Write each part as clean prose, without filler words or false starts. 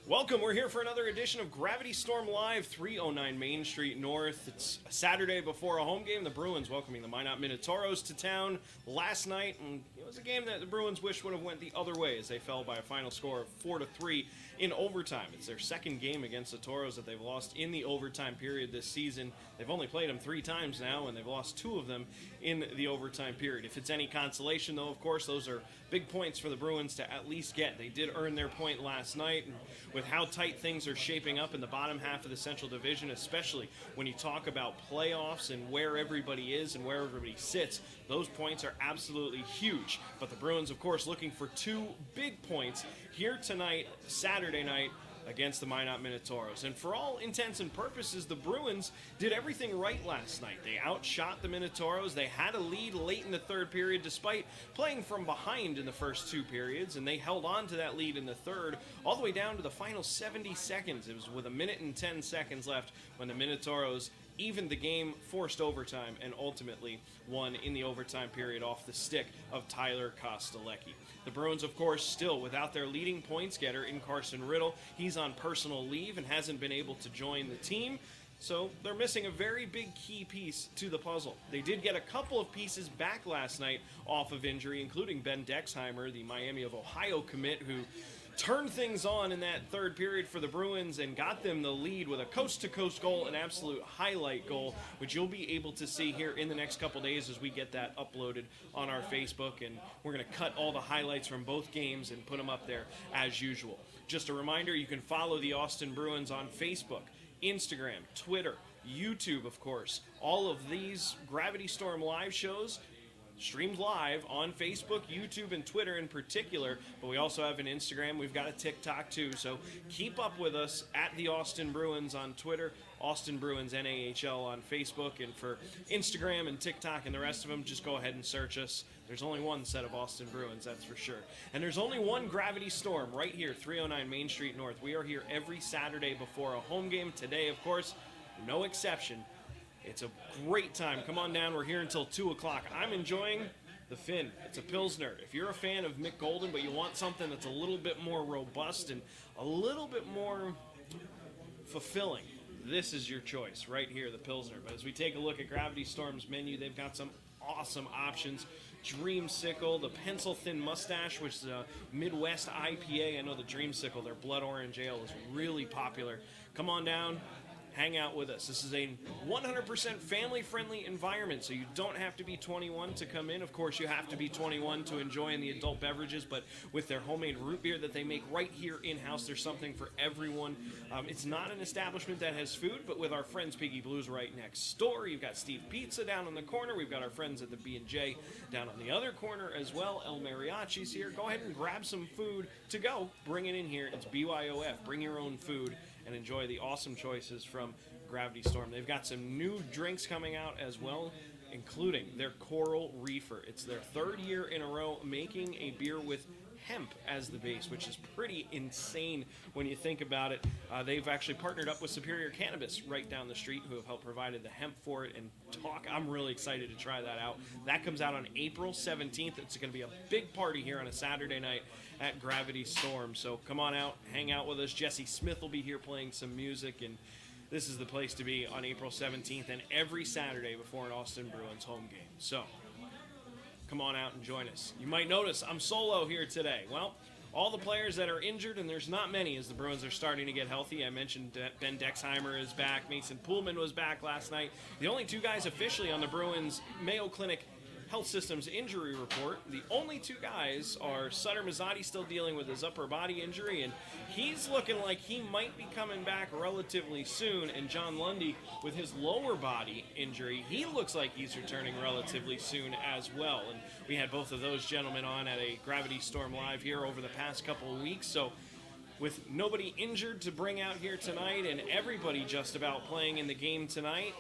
Welcome. We're here for another edition of Gravity Storm Live, 309 Main Street North. It's a Saturday before a home game. The Bruins welcoming the Minot Minotauros to town last night, and it was a game that the Bruins wish would have went the other way as they fell by a final score of 4-3 in overtime. It's their second game against the Toros that they've lost in the overtime period this season. They've only played them 3 times now, and they've lost 2 of them in the overtime period. If it's any consolation, though, of course, those are big points for the Bruins to at least get. They did earn their point last night, and with how tight things are shaping up in the bottom half of the Central Division, especially when you talk about playoffs and where everybody is and where everybody sits, those points are absolutely huge. But the Bruins, of course, looking for 2 big points here tonight, Saturday night, against the Minot Minotauros. And for all intents and purposes, the Bruins did everything right last night. They outshot the Minotauros. They had a lead late in the third period despite playing from behind in the first 2 periods, and they held on to that lead in the third all the way down to the final 70 seconds. It was with 1 minute and 10 seconds left when the Minotauros evened the game, forced overtime, and ultimately won in the overtime period off the stick of Tyler Kostelecki. The Bruins, of course, still without their leading points getter in Carson Riddle. He's on personal leave and hasn't been able to join the team, so they're missing a very big key piece to the puzzle. They did get a couple of pieces back last night off of injury, including Ben Dexheimer, the Miami of Ohio commit, who turned things on in that third period for the Bruins and got them the lead with a coast-to-coast goal, an absolute highlight goal, which you'll be able to see here in the next couple days as we get that uploaded on our Facebook, and we're going to cut all the highlights from both games and put them up there as usual. Just a reminder, you can follow the Austin Bruins on Facebook, Instagram, Twitter, YouTube, of course. All of these Gravity Storm live shows streamed live on Facebook, YouTube, and Twitter in particular, but we also have an Instagram. We've got a TikTok too, so keep up with us at the Austin Bruins on Twitter, Austin Bruins NAHL on Facebook, and for Instagram and TikTok and the rest of them, just go ahead and search us. There's only one set of Austin Bruins, that's for sure. And there's only one Gravity Storm right here, 309 Main Street North. We are here every Saturday before a home game. Today, of course, no exception. It's a great time. Come on down. We're here until 2 o'clock. I'm enjoying the Finn. It's a Pilsner. If you're a fan of Mick Golden, but you want something that's a little bit more robust and a little bit more fulfilling, this is your choice right here, the Pilsner. But as we take a look at Gravity Storm's menu, they've got some awesome options. Dreamsicle, the Pencil Thin Mustache, which is a Midwest IPA. I know the Dreamsicle, their blood orange ale, is really popular. Come on down. Hang out with us. This is a 100% family-friendly environment, so you don't have to be 21 to come in. Of course, you have to be 21 to enjoy in the adult beverages, but with their homemade root beer that they make right here in-house, there's something for everyone. It's not an establishment that has food, but with our friends Piggy Blues right next door, you've got Steve Pizza down in the corner. We've got our friends at the B&J down on the other corner as well. El Mariachi's here. Go ahead and grab some food to go. Bring it in here. It's BYOF. Bring your own food and enjoy the awesome choices from Gravity Storm. They've got some new drinks coming out as well, including their Coral Reefer. It's their 3rd year in a row making a beer with hemp as the base, which is pretty insane when you think about it. They've actually partnered up with Superior Cannabis right down the street, who have helped provided the hemp for it. And I'm really excited to try that out. That comes out on April 17th. It's going to be a big party here on a Saturday night at Gravity Storm. So come on out, hang out with us. Jesse Smith will be here playing some music, and this is the place to be on April 17th and every Saturday before an Austin Bruins home game. So come on out and join us. You might notice I'm solo here today. Well, all the players that are injured, and there's not many as the Bruins are starting to get healthy. I mentioned Ben Dexheimer is back. Mason Pullman was back last night. The only 2 guys officially on the Bruins Mayo Clinic Health Systems injury report, the only 2 guys are Sutter Mazzotti, still dealing with his upper body injury, and he's looking like he might be coming back relatively soon, and John Lundy with his lower body injury, he looks like he's returning relatively soon as well. And we had both of those gentlemen on at a Gravity Storm Live here over the past couple of weeks, so with nobody injured to bring out here tonight and everybody just about playing in the game tonight,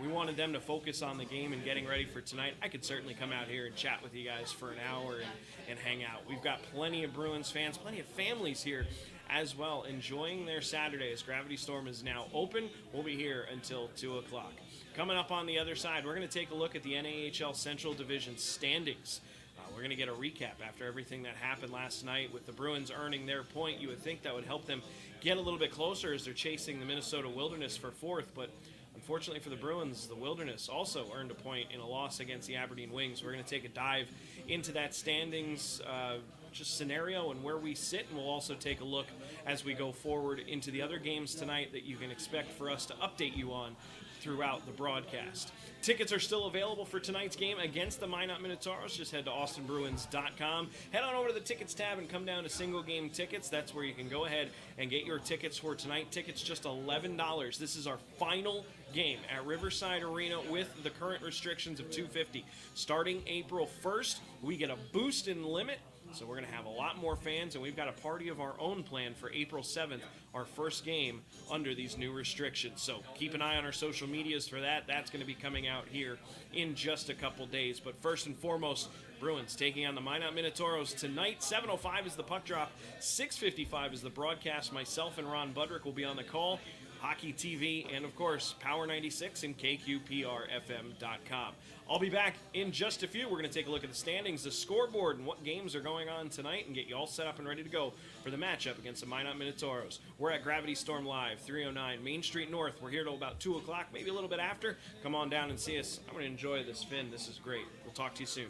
we wanted them to focus on the game and getting ready for tonight. I could certainly come out here and chat with you guys for an hour and hang out. We've got plenty of Bruins fans, plenty of families here as well, enjoying their Saturdays. Gravity Storm is now open. We'll be here until 2 o'clock. Coming up on the other side, we're going to take a look at the NAHL Central Division standings. We're going to get a recap after everything that happened last night with the Bruins earning their point. You would think that would help them get a little bit closer as they're chasing the Minnesota Wilderness for fourth, but unfortunately for the Bruins, the Wilderness also earned a point in a loss against the Aberdeen Wings. We're going to take a dive into that standings just scenario and where we sit, and we'll also take a look as we go forward into the other games tonight that you can expect for us to update you on throughout the broadcast. Tickets are still available for tonight's game against the Minot Minotauros. Just head to austinbruins.com. Head on over to the tickets tab and come down to single game tickets. That's where you can go ahead and get your tickets for tonight. Tickets just $11. This is our final game at Riverside Arena with the current restrictions of 250. Starting April 1st, we get a boost in limit. So we're going to have a lot more fans, and we've got a party of our own planned for April 7th, our first game under these new restrictions. So keep an eye on our social medias for that. That's going to be coming out here in just a couple days. But first and foremost, Bruins taking on the Minot Minotauros tonight. 7:05 is the puck drop. 6:55 is the broadcast. Myself and Ron Budrick will be on the call. Hockey TV, and of course, Power 96 and KQPRFM.com. I'll be back in just a few. We're going to take a look at the standings, the scoreboard, and what games are going on tonight, and get you all set up and ready to go for the matchup against the Minot Minotauros. We're at Gravity Storm Live, 309 Main Street North. We're here till about 2 o'clock, maybe a little bit after. Come on down and see us. I'm going to enjoy this, Finn. This is great. We'll talk to you soon.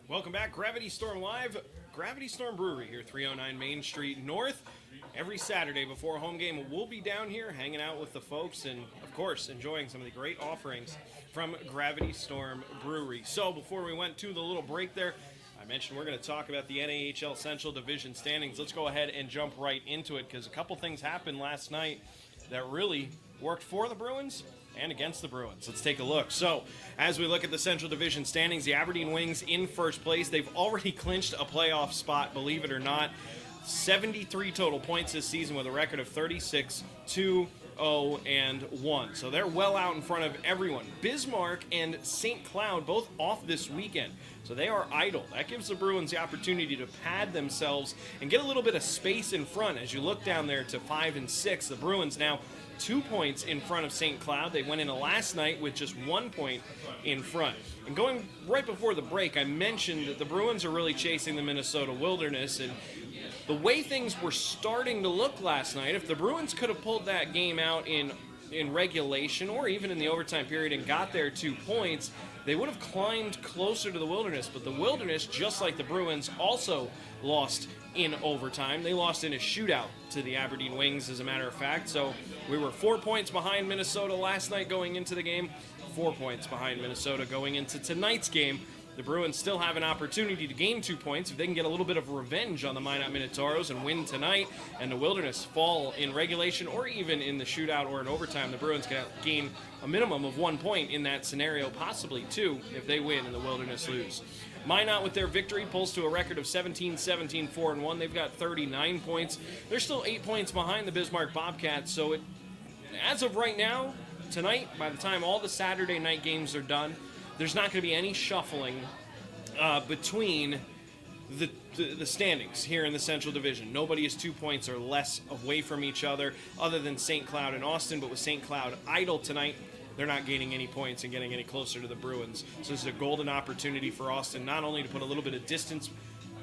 Welcome back, Gravity Storm Live. Gravity Storm Brewery here, 309 Main Street North. Every Saturday before a home game, we'll be down here hanging out with the folks and, of course, enjoying some of the great offerings from Gravity Storm Brewery. So before we went to the little break there, I mentioned we're going to talk about the NAHL Central Division standings. Let's go ahead and jump right into it because a couple things happened last night that really worked for the Bruins and against the Bruins. Let's take a look. So, as we look at the Central Division standings, the Aberdeen Wings in first place. They've already clinched a playoff spot, believe it or not. 73 total points this season with a record of 36, 2, 0, and 1. So they're well out in front of everyone. Bismarck and St. Cloud both off this weekend. So they are idle. That gives the Bruins the opportunity to pad themselves and get a little bit of space in front. As you look down there to 5 and 6, the Bruins now 2 points in front of St. Cloud. They went into last night with just 1 point in front. And going right before the break, I mentioned that the Bruins are really chasing the Minnesota Wilderness, and the way things were starting to look last night, if the Bruins could have pulled that game out in regulation or even in the overtime period and got their 2 points, they would have climbed closer to the Wilderness. But the Wilderness, just like the Bruins, also lost in overtime. They lost in a shootout to the Aberdeen Wings, as a matter of fact. So we were 4 points behind Minnesota last night going into the game, 4 points behind Minnesota going into tonight's game. The Bruins still have an opportunity to gain 2 points if they can get a little bit of revenge on the Minot Minotauros and win tonight, and the Wilderness fall in regulation or even in the shootout or in overtime. The Bruins can gain a minimum of 1 point in that scenario, possibly 2 if they win and the Wilderness lose. Minot, with their victory, pulls to a record of 17-17, 4-1. They've got 39 points. They're still 8 points behind the Bismarck Bobcats, so as of right now, tonight, by the time all the Saturday night games are done, there's not going to be any shuffling between the standings here in the Central Division. Nobody is 2 points or less away from each other other than St. Cloud and Austin, but with St. Cloud idle tonight, they're not gaining any points and getting any closer to the Bruins. So this is a golden opportunity for Austin not only to put a little bit of distance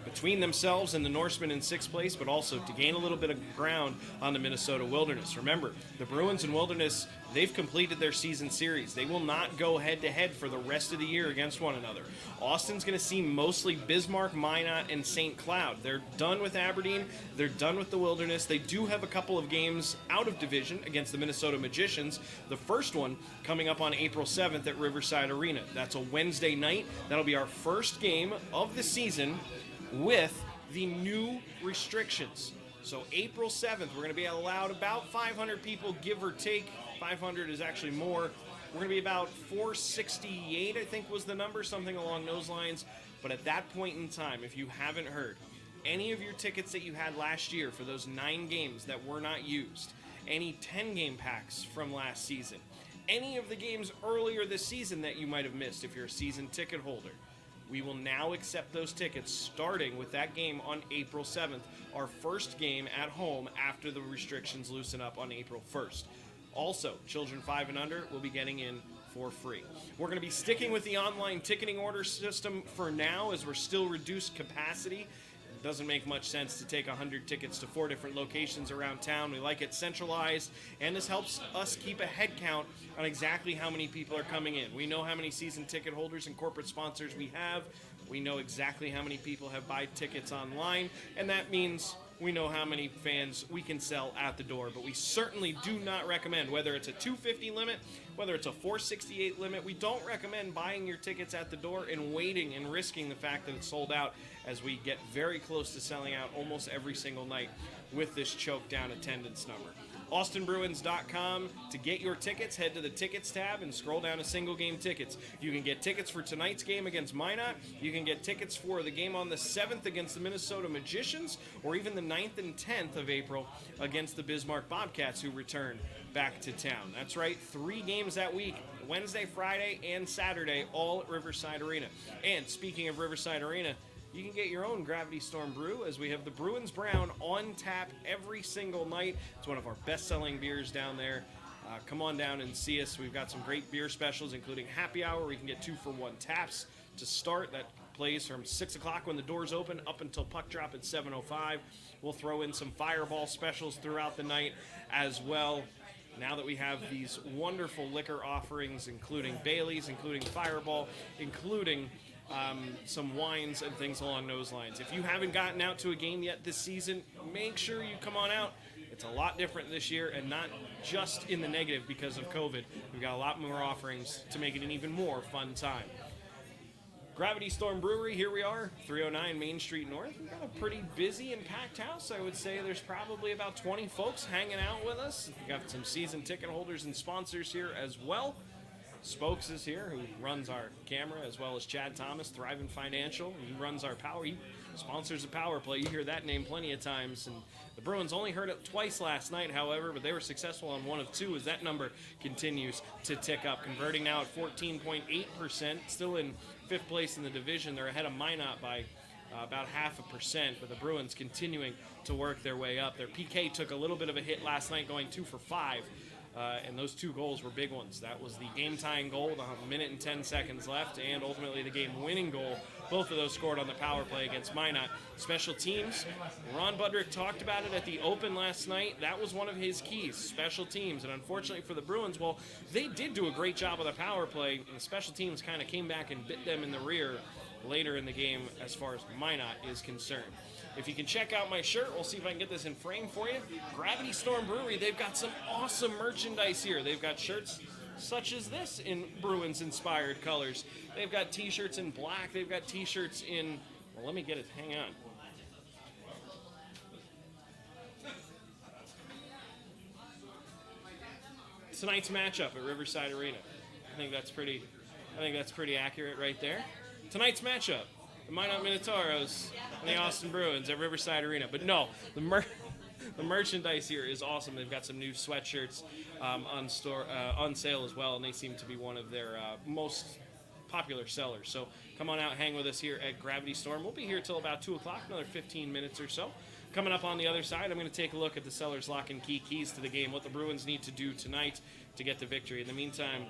between themselves and the Norsemen in 6th place, but also to gain a little bit of ground on the Minnesota Wilderness. Remember, the Bruins and Wilderness, they've completed their season series. They will not go head-to-head for the rest of the year against one another. Austin's going to see mostly Bismarck, Minot, and St. Cloud. They're done with Aberdeen. They're done with the Wilderness. They do have a couple of games out of division against the Minnesota Magicians. The first one coming up on April 7th at Riverside Arena. That's a Wednesday night. That'll be our first game of the season with the new restrictions. So April 7th, we're going to be allowed about 500 people, give or take. 500 is actually more. We're going to be about 468, I think was the number, something along those lines. But at that point in time, if you haven't heard, any of your tickets that you had last year for those 9 games that were not used, any 10-game packs from last season, any of the games earlier this season that you might have missed if you're a season ticket holder, we will now accept those tickets starting with that game on April 7th, our first game at home after the restrictions loosen up on April 1st. Also, children 5 and under will be getting in for free. We're going to be sticking with the online ticketing order system for now as we're still reduced capacity. It doesn't make much sense to take 100 tickets to 4 different locations around town. We like it centralized, and this helps us keep a head count on exactly how many people are coming in. We know how many season ticket holders and corporate sponsors we have. We know exactly how many people have buy tickets online, and that means we know how many fans we can sell at the door. But we certainly do not recommend, whether it's a 250 limit, whether it's a 468 limit, we don't recommend buying your tickets at the door and waiting and risking the fact that it's sold out, as we get very close to selling out almost every single night with this choked down attendance number. AustinBruins.com to get your tickets. Head to the tickets tab and scroll down to single game tickets. You can get tickets for tonight's game against Minot. You can get tickets for the game on the 7th against the Minnesota Magicians, or even the 9th and 10th of April against the Bismarck Bobcats, who return back to town. That's right, 3 games that week, Wednesday, Friday, and Saturday, all at Riverside Arena. And speaking of Riverside Arena, you can get your own Gravity Storm brew, as we have the Bruins Brown on tap every single night. It's one of our best-selling beers down there. Come on down and see us. We've got some great beer specials, including happy hour, where you can get 2-for-1 taps to start. That plays from 6 o'clock when the doors open up until puck drop at 7:05. We'll throw in some fireball specials throughout the night as well. Now that we have these wonderful liquor offerings, including Bailey's, including Fireball, including some wines and things along those lines. If you haven't gotten out to a game yet this season, make sure you come on out. It's a lot different this year, and not just in the negative because of COVID. We've got a lot more offerings to make it an even more fun time. Gravity Storm Brewery, here we are, 309 Main Street North. We've got a pretty busy and packed house. I would say there's probably about 20 folks hanging out with us. We've got some season ticket holders and sponsors here as well. Spokes is here, who runs our camera, as well as Chad Thomas, Thriving Financial. He runs our power. He sponsors the power play. You hear that name plenty of times. And the Bruins only heard it twice last night, however, but they were successful on one of two as that number continues to tick up, converting now at 14.8%, still in fifth place in the division. They're ahead of Minot by about 0.5%, but the Bruins continuing to work their way up. Their PK took a little bit of a hit last night, going 2 for 5. And those two goals were big ones. That was the game-tying goal with a minute and 10 seconds left, and ultimately the game-winning goal. Both of those scored on the power play against Minot. Special teams, Ron Budrick talked about it at the Open last night. That was one of his keys, special teams. And unfortunately for the Bruins, well, they did do a great job of the power play, and the special teams kind of came back and bit them in the rear later in the game as far as Minot is concerned. If you can check out my shirt, we'll see if I can get this in frame for you. Gravity Storm Brewery, they've got some awesome merchandise here. They've got shirts such as this in Bruins-inspired colors. They've got t-shirts in black. They've got t-shirts in, well, let me get it. Hang on. Tonight's matchup at Riverside Arena. I think that's pretty accurate right there. Tonight's matchup, the Minot Minotauros and the Austin Bruins at Riverside Arena. But no, the merchandise here is awesome. They've got some new sweatshirts on sale as well, and they seem to be one of their most popular sellers. So come on out, hang with us here at Gravity Storm. We'll be here till about 2 o'clock, another 15 minutes or so. Coming up on the other side, I'm going to take a look at the seller's lock and key keys to the game, what the Bruins need to do tonight to get the victory. In the meantime,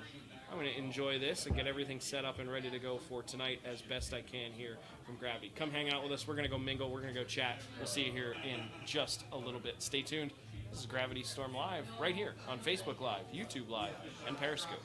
I'm going to enjoy this and get everything set up and ready to go for tonight as best I can here from Gravity. Come hang out with us. We're going to go mingle. We're going to go chat. We'll see you here in just a little bit. Stay tuned. This is Gravity Storm Live right here on Facebook Live, YouTube Live, and Periscope.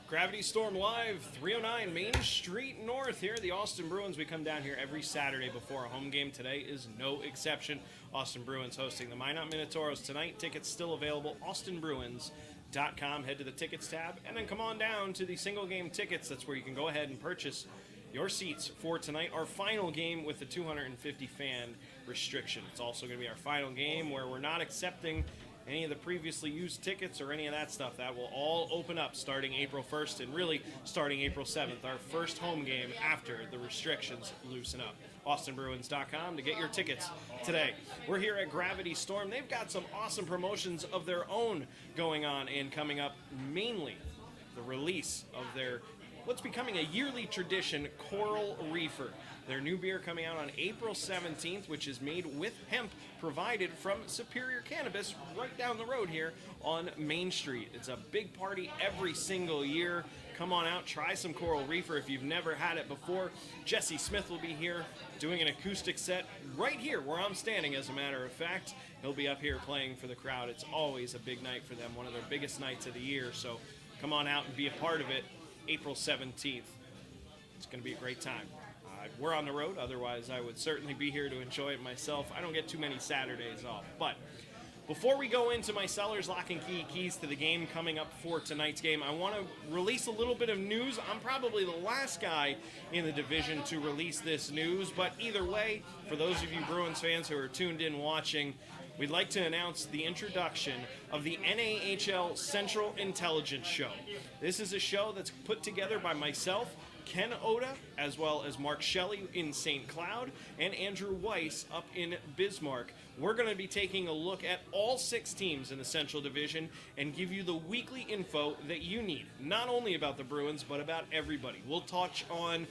Gravity Storm Live, 309 Main Street North here at the Austin Bruins. We come down here every Saturday before a home game. Today is no exception. Austin Bruins hosting the Minot Minotauros tonight. Tickets still available, austinbruins.com. Head to the tickets tab and then come on down to the single game tickets. That's where you can go ahead and purchase your seats for tonight, our final game with the 250 fan restriction. It's also going to be our final game where we're not accepting any of the previously used tickets or any of that stuff. That will all open up starting April 1st and really starting April 7th, our first home game after the restrictions loosen up. AustinBruins.com to get your tickets today. We're here at Gravity Storm. They've got some awesome promotions of their own going on and coming up, mainly the release of their what's becoming a yearly tradition, Coral Reefer. Their new beer coming out on April 17th, which is made with hemp provided from Superior Cannabis right down the road here on Main Street. It's a big party every single year. Come on out, try some Coral Reefer if you've never had it before. Jesse Smith will be here doing an acoustic set right here where I'm standing, as a matter of fact. He'll be up here playing for the crowd. It's always a big night for them, one of their biggest nights of the year. So come on out and be a part of it. April 17th. It's going to be a great time. We're on the road, otherwise I would certainly be here to enjoy it myself. I don't get too many Saturdays off. But before we go into my Sellers Lock and Key keys to the game coming up for tonight's game, I want to release a little bit of news. I'm probably the last guy in the division to release this news, but either way, for those of you Bruins fans who are tuned in watching, we'd like to announce the introduction of the NAHL Central Intelligence Show. This is a show that's put together by myself, Ken Oda, as well as Mark Shelley in St. Cloud, and Andrew Weiss up in Bismarck. We're going to be taking a look at all 6 teams in the Central Division and give you the weekly info that you need, not only about the Bruins, but about everybody. We'll touch on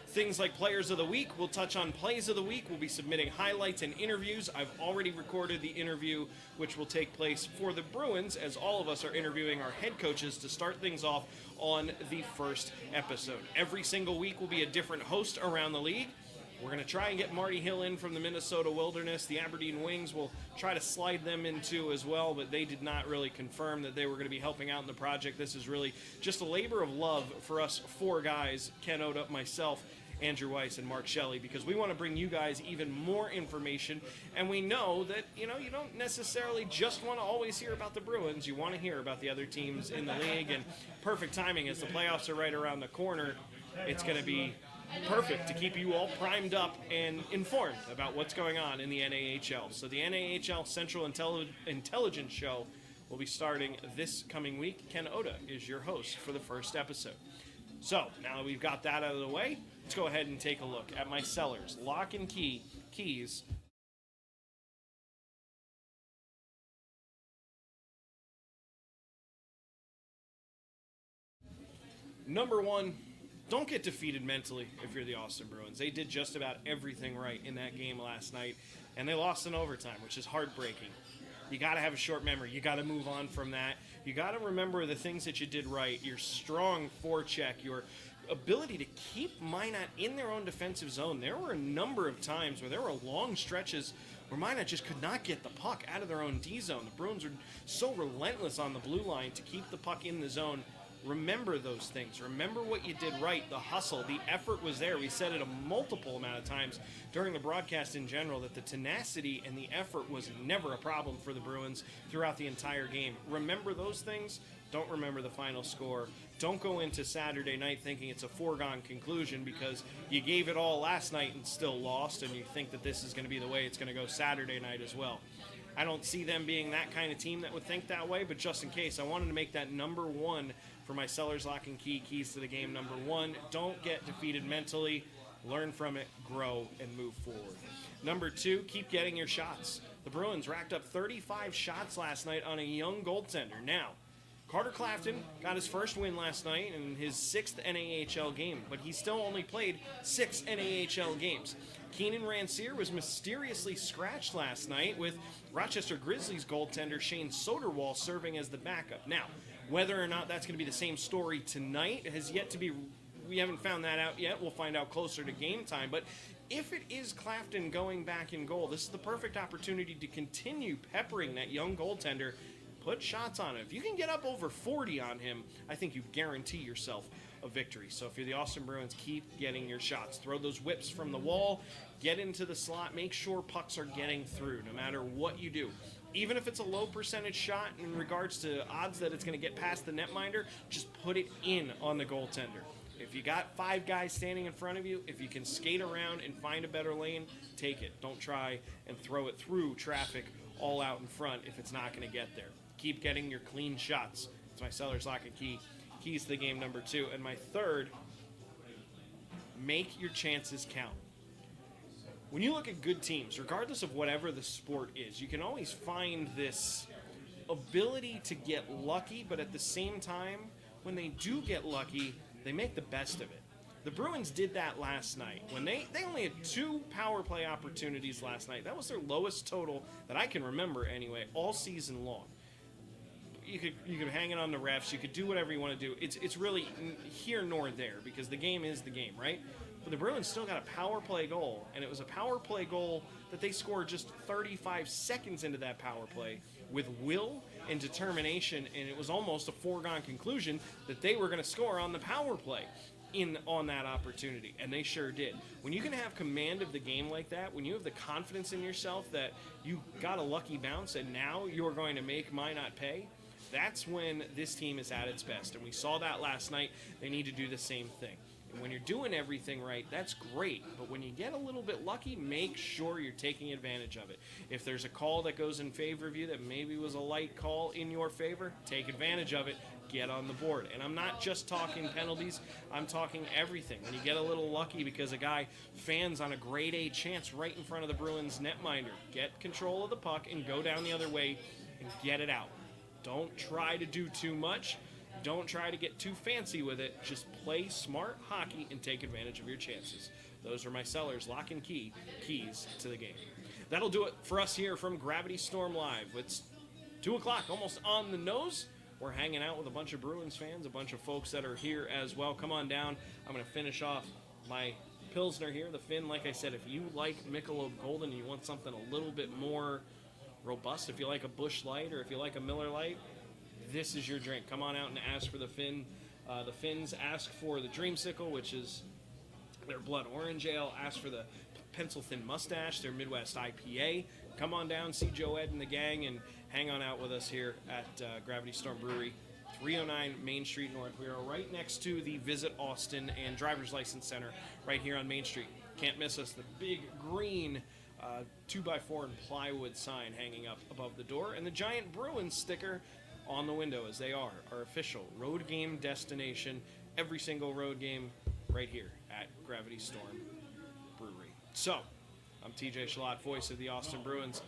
things like Players of the Week. We'll touch on Plays of the Week. We'll be submitting highlights and interviews. I've already recorded the interview, which will take place for the Bruins, as all of us are interviewing our head coaches to start things off on the first episode. Every single week will be a different host around the league. We're going to try and get Marty Hill in from the Minnesota Wilderness. The Aberdeen Wings will try to slide them in too as well, but they did not really confirm that they were going to be helping out in the project. This is really just a labor of love for us 4 guys, Ken Oda, myself, Andrew Weiss, and Mark Shelley, because we want to bring you guys even more information, and we know that, you don't necessarily just want to always hear about the Bruins. You want to hear about the other teams in the league, and perfect timing as the playoffs are right around the corner. It's going to be perfect to keep you all primed up and informed about what's going on in the NAHL. So the NAHL Central Intelligence Show will be starting this coming week. Ken Oda is your host for the first episode. So now that we've got that out of the way, let's go ahead and take a look at my Sellers Lock and Key keys. Number 1, don't get defeated mentally if you're the Austin Bruins. They did just about everything right in that game last night, and they lost in overtime, which is heartbreaking. You got to have a short memory. You got to move on from that. You got to remember the things that you did right, your strong forecheck, your ability to keep Minot in their own defensive zone. There were a number of times where there were long stretches where Minot just could not get the puck out of their own D zone. The Bruins are so relentless on the blue line to keep the puck in the zone. Remember those things. Remember what you did right, the hustle, the effort was there. We said it a multiple amount of times during the broadcast in general that the tenacity and the effort was never a problem for the Bruins throughout the entire game. Remember those things. Don't remember the final score. Don't go into Saturday night thinking it's a foregone conclusion because you gave it all last night and still lost, and you think that this is going to be the way it's going to go Saturday night as well. I don't see them being that kind of team that would think that way, but just in case, I wanted to make that number 1 for my Sellers Lock and Key keys to the game. Number 1, don't get defeated mentally. Learn from it, grow, and move forward. Number 2, keep getting your shots. The Bruins racked up 35 shots last night on a young goaltender. Now, Carter Clafton got his first win last night in his 6th NAHL game, but he still only played 6 NAHL games. Keenan Rancier was mysteriously scratched last night, with Rochester Grizzlies goaltender Shane Soderwall serving as the backup. Now, whether or not that's going to be the same story tonight has yet to be, we haven't found that out yet. We'll find out closer to game time. But if it is Clafton going back in goal, this is the perfect opportunity to continue peppering that young goaltender Put shots on him. If you can get up over 40 on him, I think you guarantee yourself a victory. So if you're the Austin Bruins, keep getting your shots. Throw those whips from the wall, get into the slot, make sure pucks are getting through no matter what you do. Even if it's a low percentage shot in regards to odds that it's going to get past the netminder, just put it in on the goaltender. If you got 5 guys standing in front of you, if you can skate around and find a better lane, take it. Don't try and throw it through traffic all out in front if it's not going to get there. Keep getting your clean shots. It's my seller's lock and key. Keys to the game number 2. And my third, make your chances count. When you look at good teams, regardless of whatever the sport is, you can always find this ability to get lucky, but at the same time, when they do get lucky, they make the best of it. The Bruins did that last night. When they only had 2 power play opportunities last night. That was their lowest total that I can remember anyway, all season long. You could hang it on the refs. You could do whatever you want to do. It's really here nor there because the game is the game, right? But the Bruins still got a power play goal, and it was a power play goal that they scored just 35 seconds into that power play with will and determination, and it was almost a foregone conclusion that they were going to score on the power play on that opportunity, and they sure did. When you can have command of the game like that, when you have the confidence in yourself that you got a lucky bounce and now you're going to make my not pay, that's when this team is at its best. And we saw that last night. They need to do the same thing. And when you're doing everything right, that's great. But when you get a little bit lucky, make sure you're taking advantage of it. If there's a call that goes in favor of you that maybe was a light call in your favor, take advantage of it. Get on the board. And I'm not just talking penalties. I'm talking everything. When you get a little lucky because a guy fans on a grade A chance right in front of the Bruins netminder, get control of the puck and go down the other way and get it out. Don't try to do too much. Don't try to get too fancy with it. Just play smart hockey and take advantage of your chances. Those are my sellers, lock and key, keys to the game. That'll do it for us here from Gravity Storm Live. It's 2 o'clock, almost on the nose. We're hanging out with a bunch of Bruins fans, a bunch of folks that are here as well. Come on down. I'm going to finish off my Pilsner here, the Finn. Like I said, if you like Michelob Golden and you want something a little bit more robust, if you like a Busch Light or if you like a Miller Light, this is your drink. Come on out and ask for the Finn. The Finns ask for the Dreamsicle, which is their blood orange ale. Ask for the Pencil Thin Mustache, their Midwest IPA. Come on down, see Joe Ed and the gang, and hang on out with us here at Gravity Storm Brewery, 309 Main Street North. We are right next to the Visit Austin and Driver's License Center right here on Main Street. Can't miss us. The big green 2x4 and plywood sign hanging up above the door, and the giant Bruins sticker on the window, as they are our official road game destination. Every single road game right here at Gravity Storm Brewery. So, I'm TJ Chillot, voice of the Austin Bruins.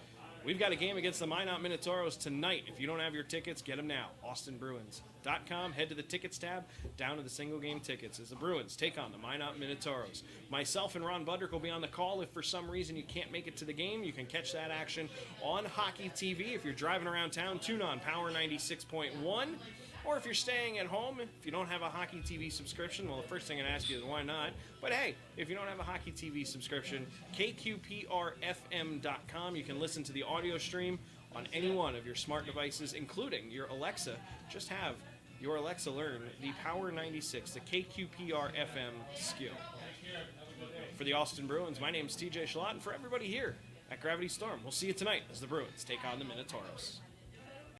We've got a game against the Minot Minotauros tonight. If you don't have your tickets, get them now. AustinBruins.com. Head to the tickets tab, down to the single game tickets as the Bruins take on the Minot Minotauros. Myself and Ron Budrick will be on the call. If for some reason you can't make it to the game, you can catch that action on Hockey TV. If you're driving around town, tune on Power 96.1. Or if you're staying at home, if you don't have a Hockey TV subscription, well, the first thing I'd ask you is why not? But hey, if you don't have a Hockey TV subscription, KQPRFM.com. You can listen to the audio stream on any one of your smart devices, including your Alexa. Just have your Alexa learn the Power 96, the KQPRFM skill. For the Austin Bruins, my name is TJ Chillot, and for everybody here at Gravity Storm, we'll see you tonight as the Bruins take on the Minotauros.